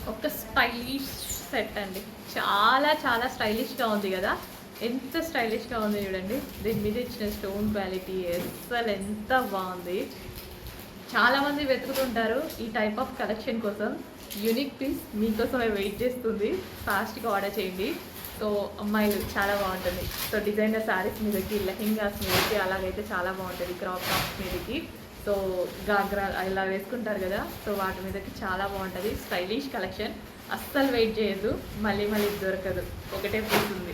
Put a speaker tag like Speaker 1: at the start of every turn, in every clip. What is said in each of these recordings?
Speaker 1: ఒక stylish set అండి. చాలా చాలా స్టైలిష్‌గా ఉంది గదా! ఎంత స్టైలిష్‌గా ఉంది చూడండి. దీని మీద ఇచ్చిన స్టోన్ క్వాలిటీ అస్సలు ఎంత బావుంది. చాలామంది వెతుకుతుంటారు ఈ టైప్ ఆఫ్ కలెక్షన్ కోసం. యూనిక్ పీస్ మీకోసమే వెయిట్ చేస్తుంది. ఫాస్ట్‌గా ఆర్డర్ చేయండి. సో, అమ్మాయిలు చాలా బావుంటుంది. సో, డిజైనర్ శారీస్ మీదకి, లెహెంగాస్ మీదకి అలాగైతే చాలా బావుంటది. క్రాప్ టాప్స్ మీదకి. సో, గాగ్రా ఇలా వేసుకుంటారు కదా! సో, వాటి మీదకి చాలా బావుంటది. Stylish collection. అస్సలు వెయిట్ చేయొద్దు. మళ్ళీ మళ్ళీ దొరకదు. ఒకటే పీస్ ఉంది.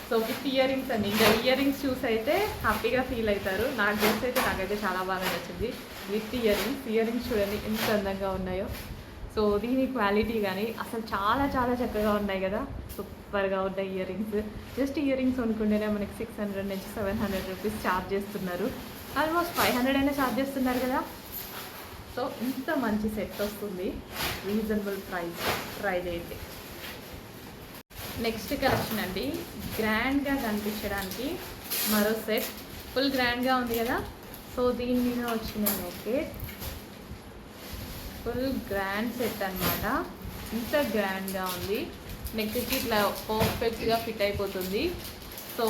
Speaker 1: సో, విత్ ఇయర్ రింగ్స్ అండి. ఇంకా ఇయర్ రింగ్స్ చూసి అయితే హ్యాపీగా ఫీల్ అవుతారు. నాకు తెలిసి అయితే నాకైతే చాలా బాగా నచ్చింది. విత్ ఇయర్ రింగ్స్ చూడండి ఎంత అందంగా ఉన్నాయో. సో, దీని క్వాలిటీ కానీ అసలు చాలా చాలా చక్కగా ఉన్నాయి కదా! సూపర్గా ఉన్నాయి earrings. Just earrings అనుకుంటేనే మనకి 600 నుంచి 700 రూపీస్ ఛార్జ్ చేస్తున్నారు. ఆల్మోస్ట్ 500 అయినా ఛార్జ్ చేస్తున్నారు కదా! సో, ఇంత మంచి సెట్ వస్తుంది. Reasonable price. ట్రై చేయండి. నెక్స్ట్ కలెక్షన్ అండి. గ్రాండ్గా కనిపించడానికి మరో సెట్. ఫుల్ గ్రాండ్గా ఉంది కదా! సో, దీని మీద వచ్చిన నెకెట్ ఫుల్ గ్రాండ్ సెట్ అనమాట. ఇంత గ్రాండ్గా ఉంది. నెక్కి ఇట్లా పర్ఫెక్ట్గా ఫిట్ అయిపోతుంది. సో,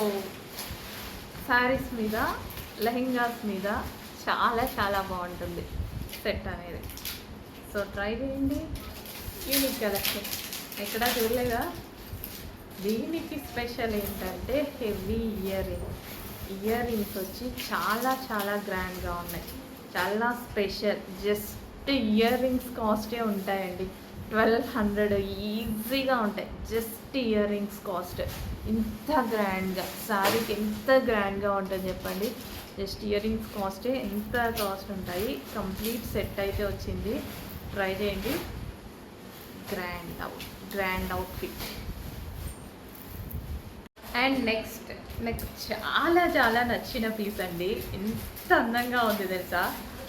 Speaker 1: శారీస్ మీద, లెహెంగాస్ మీద చాలా చాలా బాగుంటుంది సెట్ అనేది. సో, ట్రై చేయండి. యూనిక్ కలెక్షన్ ఎక్కడా చూడలేదా? దీనికి స్పెషల్ ఏంటంటే హెవీ ఇయర్ రింగ్స్ వచ్చి చాలా చాలా గ్రాండ్గా ఉన్నాయి. చాలా స్పెషల్. జస్ట్ ఇయర్ రింగ్స్ కాస్టే ఉంటాయండి. 1200 ఈజీగా ఉంటాయి. Just ear rings cost. ఇంత గ్రాండ్గా శారీకి ఎంత గ్రాండ్గా ఉంటుంది చెప్పండి. జస్ట్ ఇయర్ రింగ్స్ కాస్టే ఎంత కాస్ట్ ఉంటాయి. కంప్లీట్ సెట్ అయితే వచ్చింది. ట్రై చేయండి. Grand outfit. అండ్ నెక్స్ట్ చాలా చాలా నచ్చిన పీస్ అండి. ఎంత అందంగా ఉంది తెలుసా?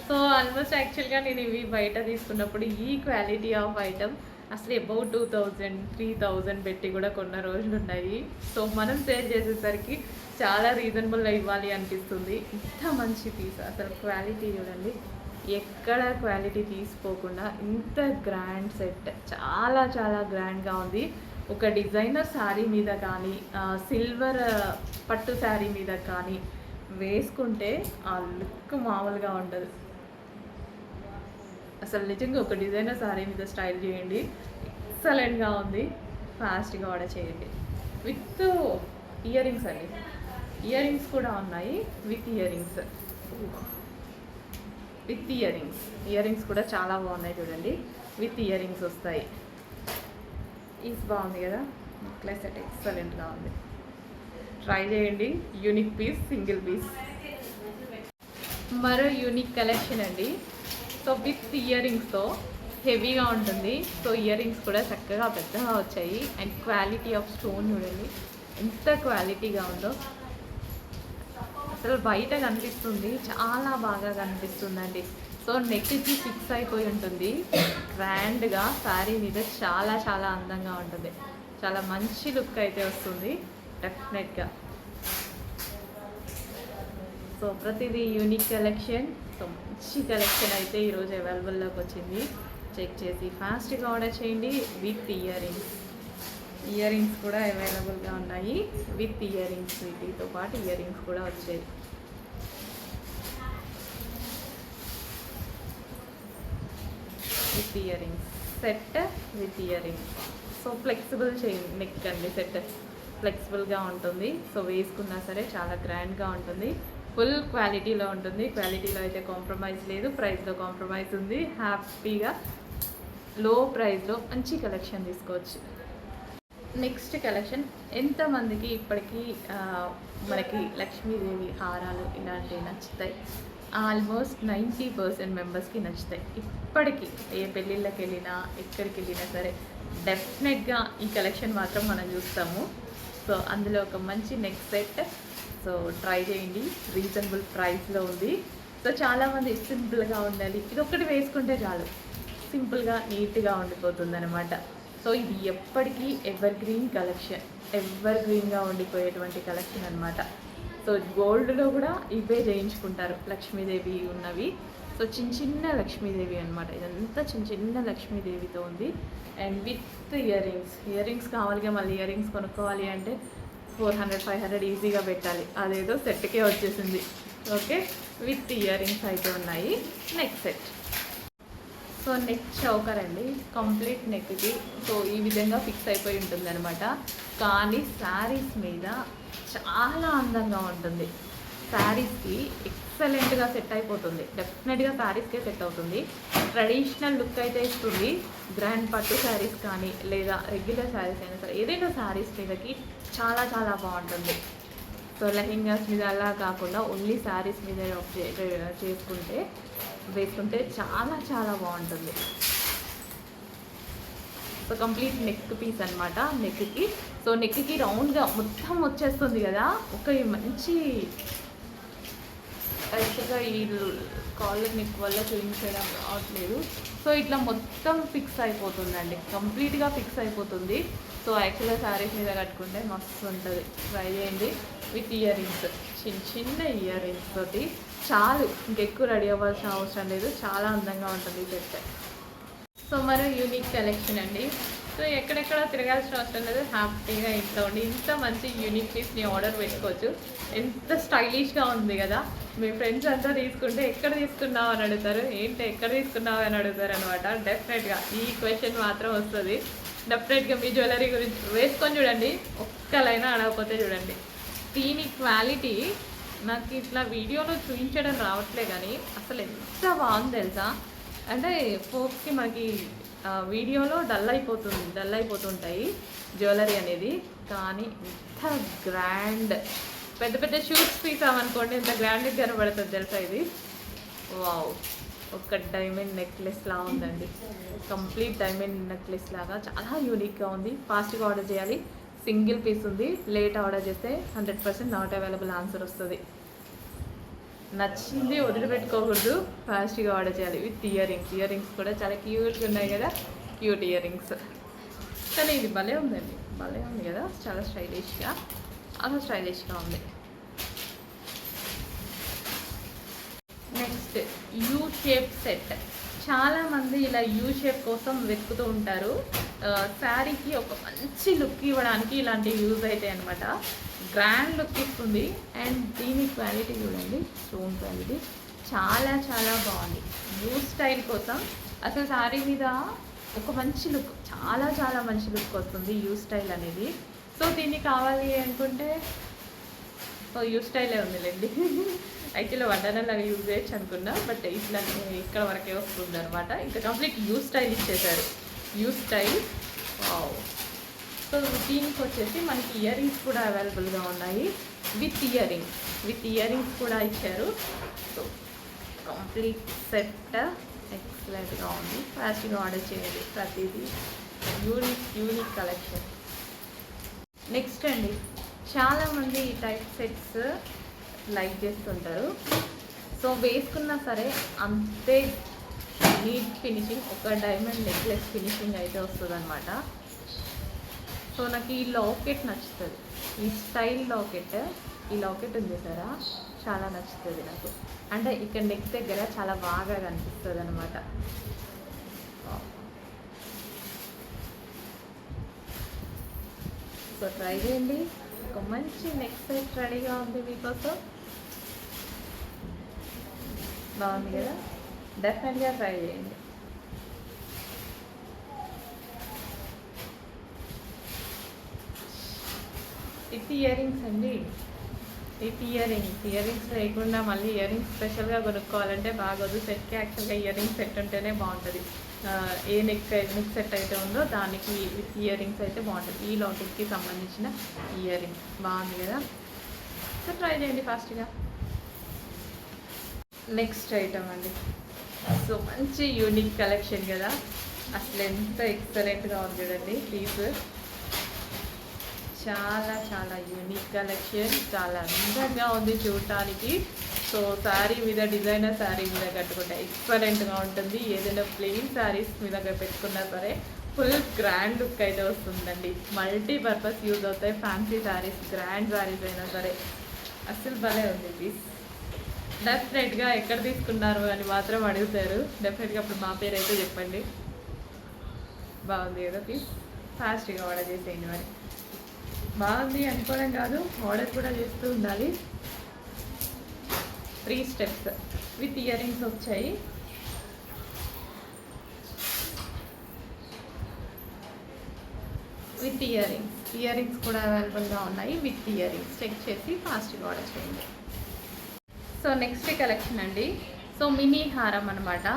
Speaker 1: సో, ఆల్మోస్ట్ యాక్చువల్గా నేను ఇవి బయట తీసుకున్నప్పుడు ఈ క్వాలిటీ ఆఫ్ ఐటమ్ అసలు అబౌట్ 2000, 3000 పెట్టి కూడా కొన్న రోజులు ఉన్నాయి. సో, మనం సేల్ చేసేసరికి చాలా రీజనబుల్గా ఇవ్వాలి అనిపిస్తుంది. ఇంత మంచి పీస్. అసలు క్వాలిటీ చూడండి. ఎక్కడ క్వాలిటీ తీసుకోకుండా ఇంత గ్రాండ్ సెట్ చాలా చాలా గ్రాండ్గా ఉంది. ఒక డిజైనర్ శారీ మీద కానీ, సిల్వర్ పట్టు శారీ మీద కానీ వేసుకుంటే ఆ లుక్ మామూలుగా ఉండదు. అసలు నిజంగా ఒక డిజైనర్ శారీ మీద స్టైల్ చేయండి. ఎక్సలెంట్గా ఉంది. ఫాస్ట్గా ఆర్డర్ చేయండి. విత్ ఇయర్ రింగ్స్ అండి. ఇయర్ రింగ్స్ కూడా ఉన్నాయి. With earrings earrings కూడా చాలా బాగున్నాయి చూడండి. విత్ ఇయర్ రింగ్స్ వస్తాయి. ఈస్ బాగుంది కదా! నెక్లెస్ సెట్ ఎక్సలెంట్గా ఉంది. ట్రై చేయండి. Unique piece, single piece. మరో యూనిక్ కలెక్షన్ అండి. సో, విత్ ఇయర్ రింగ్స్తో హెవీగా ఉంటుంది. సో, ఇయర్ రింగ్స్ కూడా చక్కగా పెద్దగా వచ్చాయి. అండ్ క్వాలిటీ ఆఫ్ స్టోన్ చూడండి ఎంత క్వాలిటీగా ఉందో. అసలు బయట కనిపిస్తుంది. చాలా బాగా కనిపిస్తుందండి. సో, నెక్కి ఫిక్స్ అయిపోయి ఉంటుంది. గ్రాండ్గా శారీ మీద చాలా చాలా అందంగా ఉంటుంది. చాలా మంచి లుక్ అయితే వస్తుంది డెఫినెట్గా. సో, ప్రతిదీ యూనిక్ కలెక్షన్. సో, మంచి కలెక్షన్ అయితే ఈరోజు అవైలబుల్లోకి వచ్చింది. చెక్ చేసి ఫాస్ట్గా ఆర్డర్ చేయండి. విత్ ఇయర్ రింగ్స్ కూడా అవైలబుల్గా ఉన్నాయి. విత్ ఇయర్ రింగ్స్, వీటితో పాటు ఇయర్ రింగ్స్ కూడా వచ్చాయి. With ear rings set, with earrings. So, flexible neck అండి. సెట్ ఫ్లెక్సిబుల్గా ఉంటుంది. సో, వేసుకున్నా సరే చాలా గ్రాండ్గా ఉంటుంది. ఫుల్ క్వాలిటీలో ఉంటుంది. క్వాలిటీలో అయితే కాంప్రమైజ్ లేదు. ప్రైస్లో కాంప్రమైజ్ ఉంది. హ్యాపీగా లో ప్రైస్లో మంచి కలెక్షన్ తీసుకోవచ్చు. Next collection. ఎంతమందికి ఇప్పటికీ మనకి లక్ష్మీదేవి హారాలు ఇలాంటివి నచ్చుతాయి? ఆల్మోస్ట్ 90% మెంబర్స్కి నచ్చుతాయి. ఇప్పటికీ ఏ పెళ్ళిళ్ళకి వెళ్ళినా, ఎక్కడికి వెళ్ళినా సరే డెఫినెట్గా ఈ కలెక్షన్ మాత్రం మనం చూస్తాము. సో, అందులో ఒక మంచి నెక్ సెట్. సో, ట్రై చేయండి. రీజనబుల్ ప్రైస్లో ఉంది. సో, చాలామంది సింపుల్గా ఉండాలి, ఇది ఒక్కటి వేసుకుంటే చాలు, సింపుల్గా నీట్గా ఉండిపోతుంది అనమాట. సో, ఇది ఎప్పటికీ ఎవర్ గ్రీన్ కలెక్షన్. ఎవర్ గ్రీన్గా ఉండిపోయేటువంటి కలెక్షన్ అనమాట. సో, గోల్డ్లో కూడా ఇవే చేయించుకుంటారు లక్ష్మీదేవి ఉన్నవి. సో చిన్న చిన్న లక్ష్మీదేవి అనమాట, ఇదంతా చిన్న చిన్న లక్ష్మీదేవితో ఉంది. అండ్ విత్ ఇయర్ రింగ్స్ కావాలి, మళ్ళీ ఇయర్ రింగ్స్ కొనుక్కోవాలి అంటే 400-500 ఈజీగా పెట్టాలి, అదేదో సెట్కే వచ్చేసింది. ఓకే, విత్ ఇయర్ రింగ్స్ అయితే ఉన్నాయి. Neck set. So neck choker అండి, కంప్లీట్ నెక్కి. సో ఈ విధంగా ఫిక్స్ అయిపోయి ఉంటుంది అనమాట. కానీ శారీస్ మీద చాలా అందంగా ఉంటుంది. శారీస్కి ఎక్సలెంట్గా సెట్ అయిపోతుంది, డెఫినెట్గా శారీస్కే సెట్ అవుతుంది. ట్రెడిషనల్ లుక్ అయితే ఇస్తుంది. గ్రాండ్ పట్టు శారీస్ కానీ లేదా రెగ్యులర్ శారీస్ అయినా సరే, ఏదైనా శారీస్ మీదకి చాలా చాలా బాగుంటుంది. సో లెహెంగాస్ మీద అలా కాకుండా ఓన్లీ శారీస్ మీద వేసుకుంటే చాలా చాలా బాగుంటుంది. సో కంప్లీట్ నెక్ పీస్ అనమాట నెక్కి. సో నెక్కి రౌండ్గా మొత్తం వచ్చేస్తుంది కదా, ఒక మంచి యాక్చువల్గా ఈ కాలర్ నెక్ వల్ల చూపించడం రావట్లేదు. సో ఇట్లా మొత్తం ఫిక్స్ అయిపోతుందండి, కంప్లీట్గా ఫిక్స్ అయిపోతుంది. సో యాక్చువల్గా శారీస్ మీద కట్టుకుంటే మస్తు ఉంటుంది, ట్రై చేయండి. విత్ ఇయర్ రింగ్స్, చిన్న చిన్న ఇయర్ రింగ్స్ తోటి చాలు, ఇంకెక్కువ రెడీ అవ్వాల్సిన అవసరం లేదు, చాలా అందంగా ఉంటుంది ఈ సెట్. సో మరి యూనిక్ కలెక్షన్ అండి. సో ఎక్కడెక్కడ తిరగాల్సిన అవసరం లేదు, హ్యాపీగా ఇంట్లో ఉండి ఇంత మంచి యూనిక్ పీస్ని ఆర్డర్ పెట్టుకోవచ్చు. ఎంత స్టైలిష్గా ఉంది కదా, మీ ఫ్రెండ్స్ అంతా తీసుకుంటే ఎక్కడ తీసుకున్నావు అని అడుగుతారు, ఏంటి ఎక్కడ తీసుకున్నావు అని అడుగుతారు అనమాట. డెఫినెట్గా ఈ క్వశ్చన్ మాత్రం వస్తుంది. డెఫినెట్గా మీ జ్యువెలరీ గురించి వేసుకొని చూడండి, ఒక్కలైనా అడగకపోతే చూడండి. దీని క్వాలిటీ నాకు ఇట్లా వీడియోలో చూపించడం రావట్లే, కానీ అసలు ఎంత బాగుంది తెలుసా. అంటే ఫోక్స్కి మనకి వీడియోలో డల్ అయిపోతుంటాయి జ్యువెలరీ అనేది, కానీ ఎంత గ్రాండ్, పెద్ద పెద్ద షూట్స్ తీసామనుకోండి ఎంత గ్రాండ్గా కనబడుతుంది తెలుసా ఇది. వావ్, ఒక డైమండ్ నెక్లెస్ లా ఉందండి, కంప్లీట్ డైమండ్ నెక్లెస్ లాగా చాలా యూనిక్గా ఉంది. ఫాస్ట్గా ఆర్డర్ చేయాలి, సింగిల్ పీస్ ఉంది. లేట్ ఆర్డర్ చేస్తే 100% నాట్ అవైలబుల్ ఆన్సర్ వస్తుంది. నచ్చింది వదిలిపెట్టుకోకూడదు, ఫాస్ట్గా ఆర్డర్ చేయాలి. విత్ ఇయర్ రింగ్స్ కూడా చాలా క్యూట్గా ఉన్నాయి కదా, క్యూట్ ఇయర్ రింగ్స్. కానీ ఇది భలే ఉందండి, భలే ఉంది కదా, చాలా స్టైలిష్గా ఉంది. Next U shape set. చాలామంది ఇలా యూ షేప్ కోసం వెతుకుతూ ఉంటారు. శారీకి ఒక మంచి లుక్ ఇవ్వడానికి ఇలాంటివి యూజ్ అవుతాయి అనమాట. గ్రాండ్ లుక్ ఇస్తుంది. అండ్ దీని క్వాలిటీ చూడండి, స్టోన్ క్వాలిటీ చాలా చాలా బాగుంది. యూ స్టైల్ కోసం అసలు శారీ మీద ఒక మంచి లుక్, చాలా చాలా మంచి లుక్ వస్తుంది యూ స్టైల్ అనేది. సో దీన్ని కావాలి అనుకుంటే యూ స్టైలే ఉందిలేండి. యాక్చువల్లీ వడ్డానలాగా యూజ్ చేయొచ్చు అనుకున్నా, బట్ ఇట్లా ఇక్కడ వరకే వస్తుంది అనమాట. ఇంకా కంప్లీట్ యూ స్టైల్ ఇచ్చేసారు, యూ స్టైల్. సో దీనికి వచ్చేసి మనకి ఇయర్ రింగ్స్ కూడా అవైలబుల్గా ఉన్నాయి. విత్ ఇయర్ రింగ్స్ కూడా ఇచ్చారు. సో కంప్లీట్ సెట్ ఎక్సలెంట్గా ఉంది. ఫాస్ట్గా ఆర్డర్ చేయండి, ప్రతిదీ యూనిక్ కలెక్షన్. నెక్స్ట్ అండి, చాలామంది ఈ టైప్ సెట్స్ లైక్ చేస్తుంటారు. సో వేసుకున్నా సరే అంతే నీట్ ఫినిషింగ్, ఒక డైమండ్ నెక్లెస్ ఫినిషింగ్ అయితే వస్తుంది అనమాట. సో నాకు ఈ లాకెట్ నచ్చుతుంది, ఈ స్టైల్ లాకెట్, ఈ లాకెట్ ఉంది సారా, చాలా నచ్చుతుంది నాకు. అంటే ఇక్కడ నెక్ దగ్గర చాలా బాగా కనిపిస్తుంది అనమాట. సో ట్రై చేయండి, ఒక మంచి నెక్ సెట్ రెడీగా ఉంది మీకోసం. బాగుంది కదా, డెఫినెట్గా ట్రై చేయండి. విత్ ఇయర్ రింగ్స్ అండి, విత్ ఇయర్ రింగ్స్ లేకుండా మళ్ళీ ఇయర్ రింగ్స్ స్పెషల్గా కొనుక్కోవాలంటే బాగోదు. సెట్కి యాక్చువల్గా ఇయర్ రింగ్స్ సెట్ ఉంటేనే బాగుంటుంది. ఏ నెక్ సెట్ అయితే ఉందో దానికి విత్ ఇయర్ రింగ్స్ అయితే బాగుంటుంది. ఈ లాకెట్కి సంబంధించిన ఇయర్ రింగ్ బాగుంది కదా, సో ట్రై చేయండి ఫాస్ట్గా. నెక్స్ట్ ఐటమ్ అండి, సో మంచి యూనిక్ కలెక్షన్ కదా, అసలు ఎంత ఎక్సలెంట్గా ఉంది చూడండి పీస్. చాలా చాలా యూనిక్ కలెక్షన్, చాలా అందంగా ఉంది చూడటానికి. సో శారీ మీద, డిజైనర్ శారీ మీద కట్టుకుంటే ఎక్సలెంట్గా ఉంటుంది. ఏదైనా ప్లెయిన్ శారీస్ మీద పెట్టుకున్నా సరే ఫుల్ గ్రాండ్ లుక్ అయితే వస్తుందండి. మల్టీపర్పస్ యూజ్ అవుతాయి ఫ్యాన్సీ శారీస్, గ్రాండ్ శారీస్ అయినా సరే. అసలు భలే ఉంది పీస్, డెఫినెట్గా ఎక్కడ తీసుకున్నారు అని మాత్రం అడుగుతారు. డెఫినెట్గా అప్పుడు మా పేరు అయితే చెప్పండి. బాగుంది కదా పీస్, ఫాస్ట్గా ఆర్డర్ చేసేయండి. మరి బాగుంది అనుకోవడం కాదు, ఆర్డర్ కూడా చేస్తూ ఉండాలి. 3 స్టెప్స్ విత్ ఇయర్ రింగ్స్ వచ్చాయి. విత్ ఇయర్ రింగ్స్ కూడా అవైలబుల్గా ఉన్నాయి. విత్ ఇయర్ రింగ్స్ చెక్ చేసి ఫాస్ట్గా ఆర్డర్ చేయండి. సో నెక్స్ట్ కలెక్షన్ అండి. సో మినీ హారం అనమాట.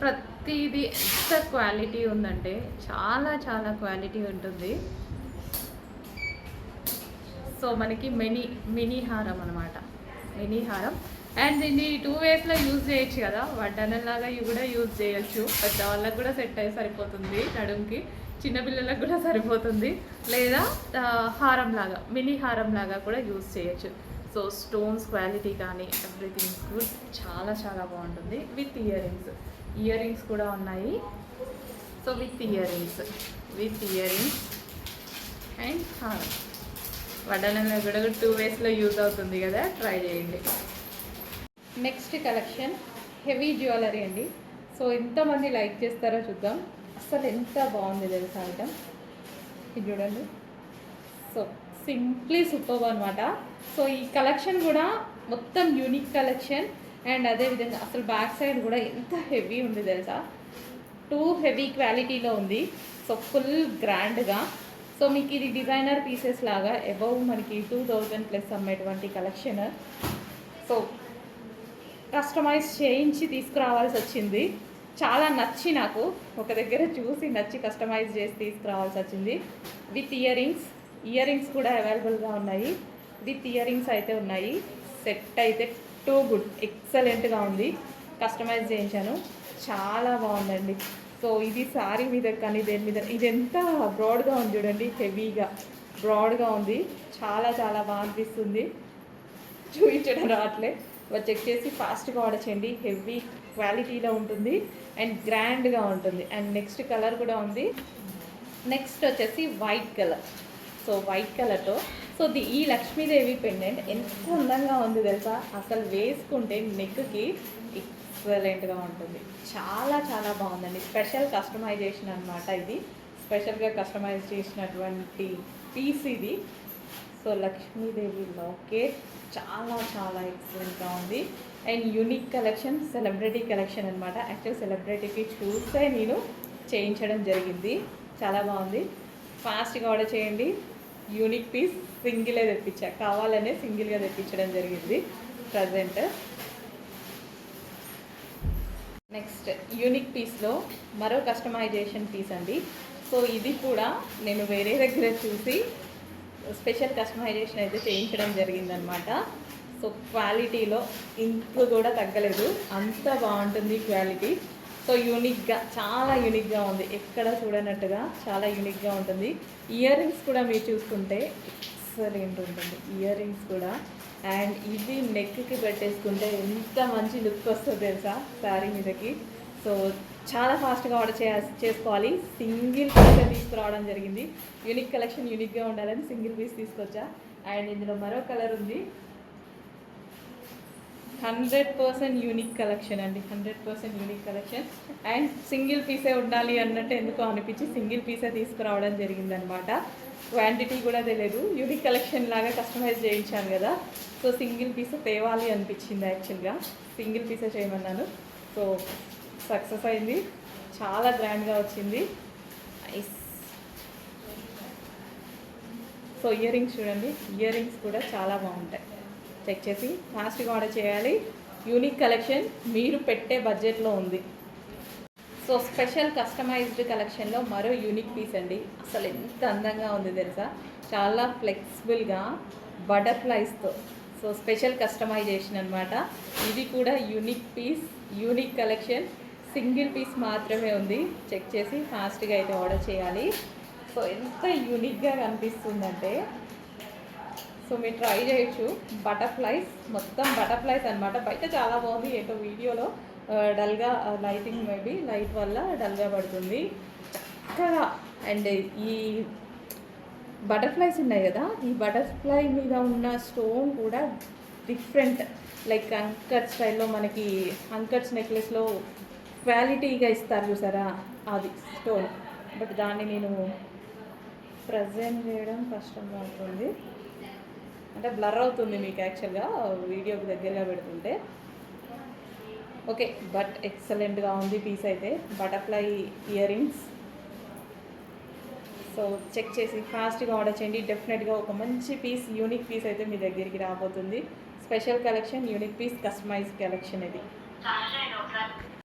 Speaker 1: ప్రతిదీ ఎంత క్వాలిటీ ఉందంటే చాలా చాలా క్వాలిటీ ఉంటుంది. సో మనకి మినీ హారం అనమాట. మినీ హారం అండ్ దీన్ని 2 వేస్లో యూజ్ చేయొచ్చు కదా. వడ్డానంలాగా ఇవి కూడా యూజ్ చేయొచ్చు. పెద్దవాళ్ళకి కూడా సెట్ అయ్యి సరిపోతుంది, నడుంకి. చిన్నపిల్లలకు కూడా సరిపోతుంది. లేదా హారం లాగా, మినీ హారం లాగా కూడా యూజ్ చేయొచ్చు. సో స్టోన్స్ క్వాలిటీ కానీ ఎవ్రీథింగ్ గుడ్, చాలా చాలా బాగుంటుంది. విత్ ఇయర్ రింగ్స్ కూడా ఉన్నాయి. So with ear rings and హారం. వడ్డానంలో కూడా 2 వేస్లో యూజ్ అవుతుంది కదా, ట్రై చేయండి. నెక్స్ట్ కలెక్షన్ హెవీ జ్యువెలరీ అండి. సో ఎంతమంది లైక్ చేస్తారో చూద్దాం. అసలు ఎంత బాగుంది తెలుసా ఐటమ్. ఇది చూడండి. సో సింప్లీ సూపర్ అనమాట. సో ఈ కలెక్షన్ కూడా మొత్తం యూనిక్ కలెక్షన్. అండ్ అదేవిధంగా అసలు బ్యాక్ సైడ్ కూడా ఎంత హెవీ ఉంది తెలుసా. 2 హెవీ క్వాలిటీలో ఉంది. సో ఫుల్ గ్రాండ్గా. సో మీకు ఇది డిజైనర్ పీసెస్ లాగా అబౌవ్ మనకి 2000+ అమ్మేటువంటి కలెక్షన్. సో కస్టమైజ్ చేయించి తీసుకురావాల్సి వచ్చింది. చాలా నచ్చి, నాకు ఒక దగ్గర చూసి నచ్చి కస్టమైజ్ చేసి తీసుకురావాల్సి వచ్చింది. విత్ ఇయర్ రింగ్స్ కూడా అవైలబుల్గా ఉన్నాయి. విత్ ఇయర్ రింగ్స్ అయితే ఉన్నాయి. సెట్ అయితే టూ గుడ్, ఎక్సలెంట్గా ఉంది. కస్టమైజ్ చేయించాను, చాలా బాగుందండి. సో ఇది సారీ మీద కానీ దేని మీద, ఇది ఎంత బ్రాడ్గా ఉంది చూడండి. హెవీగా బ్రాడ్గా ఉంది. చాలా చాలా బాగా అనిపిస్తుంది. చూపించడం రావట్లే. చెక్ చేసి ఫాస్ట్గా ఆర్డర్ చేయండి. హెవీ క్వాలిటీలో ఉంటుంది అండ్ గ్రాండ్గా ఉంటుంది. అండ్ నెక్స్ట్ కలర్ కూడా ఉంది. నెక్స్ట్ వచ్చేసి వైట్ కలర్. సో వైట్ కలర్తో సో ఈ లక్ష్మీదేవి పెండెంట్ ఎంత అందంగా ఉంది తెలుసా. అసలు వేసుకుంటే నెక్కి ఎక్సలెంట్గా ఉంటుంది. చాలా చాలా బాగుందండి. స్పెషల్ కస్టమైజేషన్ అనమాట. ఇది స్పెషల్గా కస్టమైజ్ చేసినటువంటి పీస్ ఇది. సో లక్ష్మీదేవి లాకెట్ చాలా చాలా ఎక్సలెంట్గా ఉంది. And unique collection, celebrity collection అనమాట. యాక్చువల్ సెలబ్రిటీకి చూస్తే నేను చేయించడం జరిగింది. చాలా బాగుంది. ఫాస్ట్గా ఆర్డర్ చేయండి. యూనిక్ పీస్ సింగిలే తెప్పించా, కావాలనే సింగిల్గా తెప్పించడం జరిగింది ప్రజెంట్. నెక్స్ట్ యూనిక్ పీస్లో మరో కస్టమైజేషన్ పీస్ అండి. సో ఇది కూడా నేను వేరే దగ్గర చూసి స్పెషల్ కస్టమైజేషన్ అయితే చేయించడం జరిగిందనమాట. సో క్వాలిటీలో ఇంత కూడా తగ్గలేదు, అంత బాగుంటుంది క్వాలిటీ. సో యూనిక్గా, చాలా యూనిక్గా ఉంది. ఎక్కడ చూడనట్టుగా చాలా యూనిక్గా ఉంటుంది. ఇయర్ రింగ్స్ కూడా మీరు చూసుకుంటే ఎక్సలెంట్ ఉంటుంది ఇయర్ రింగ్స్ కూడా. అండ్ ఇది నెక్కి పెట్టేసుకుంటే ఎంత మంచి లుక్ వస్తుంది తెలుసా శారీ మీదకి. సో చాలా ఫాస్ట్గా ఆర్డర్ చేసుకోవాలి. సింగిల్ పీస్ తీసుకురావడం జరిగింది. యూనిక్ కలెక్షన్ యూనిక్గా ఉండాలని సింగిల్ పీస్ తీసుకొచ్చా. అండ్ ఇందులో మరో కలర్ ఉంది. 100% యూనిక్ కలెక్షన్ అండి. 100% యూనిక్ కలెక్షన్. అండ్ సింగిల్ పీసే ఉండాలి అన్నట్టు ఎందుకో అనిపించి సింగిల్ పీసే తీసుకురావడం జరిగిందనమాట. క్వాంటిటీ కూడా తెలియదు. యూనిక్ కలెక్షన్ లాగా కస్టమైజ్ చేయించాను కదా. సో సింగిల్ పీస్ తేవాలి అనిపించింది. యాక్చువల్గా సింగిల్ పీసే చేయమన్నాను. సో సక్సెస్ అయింది. చాలా గ్రాండ్గా వచ్చింది. నైస్. సో ఇయర్ రింగ్స్ చూడండి. ఇయర్ రింగ్స్ కూడా చాలా బాగుంటాయి. చెక్ చేసి ఫాస్ట్గా ఆర్డర్ చేయాలి. యూనిక్ కలెక్షన్ మీరు పెట్టే బడ్జెట్లో ఉంది. సో స్పెషల్ కస్టమైజ్డ్ కలెక్షన్లో మరో యూనిక్ పీస్ అండి. అసలు ఎంత అందంగా ఉంది తెలుసా. చాలా ఫ్లెక్సిబుల్గా బటర్ఫ్లైస్తో. సో స్పెషల్ కస్టమైజేషన్ అనమాట. ఇది కూడా unique piece, unique collection. Single piece మాత్రమే ఉంది. చెక్ చేసి ఫాస్ట్గా అయితే ఆర్డర్ చేయాలి. సో ఎంత యూనిక్గా కనిపిస్తుందంటే సో మీరు ట్రై చేయొచ్చు. బటర్ఫ్లైస్, మొత్తం బటర్ఫ్లైస్ అనమాట. బయట చాలా బాగుంది, ఏంటో వీడియోలో డల్గా లైటింగ్ మేబీ లైట్ వల్ల డల్గా పడుతుంది చక్కగా. అండ్ ఈ బటర్ఫ్లైస్ ఉన్నాయి కదా, ఈ బటర్ఫ్లై మీద ఉన్న స్టోన్ కూడా డిఫరెంట్ లైక్ అంకట్ స్టైల్లో మనకి అంకట్స్ నెక్లెస్లో క్వాలిటీగా ఇస్తారు చూసారా, అది స్టోన్. బట్ దాన్ని నేను ప్రజెంట్ చేయడం కష్టంగా అవుతుంది, అంటే బ్లర్ అవుతుంది మీకు యాక్చువల్గా వీడియోకి దగ్గరగా పెడుతుంటే. ఓకే, బట్ ఎక్సలెంట్గా ఉంది పీస్ అయితే. Butterfly earrings. So check చేసి ఫాస్ట్గా ఆర్డర్ చేయండి. డెఫినెట్గా ఒక మంచి పీస్, యూనిక్ పీస్ అయితే మీ దగ్గరికి రాబోతుంది. Special collection, unique piece, customize collection ఇది.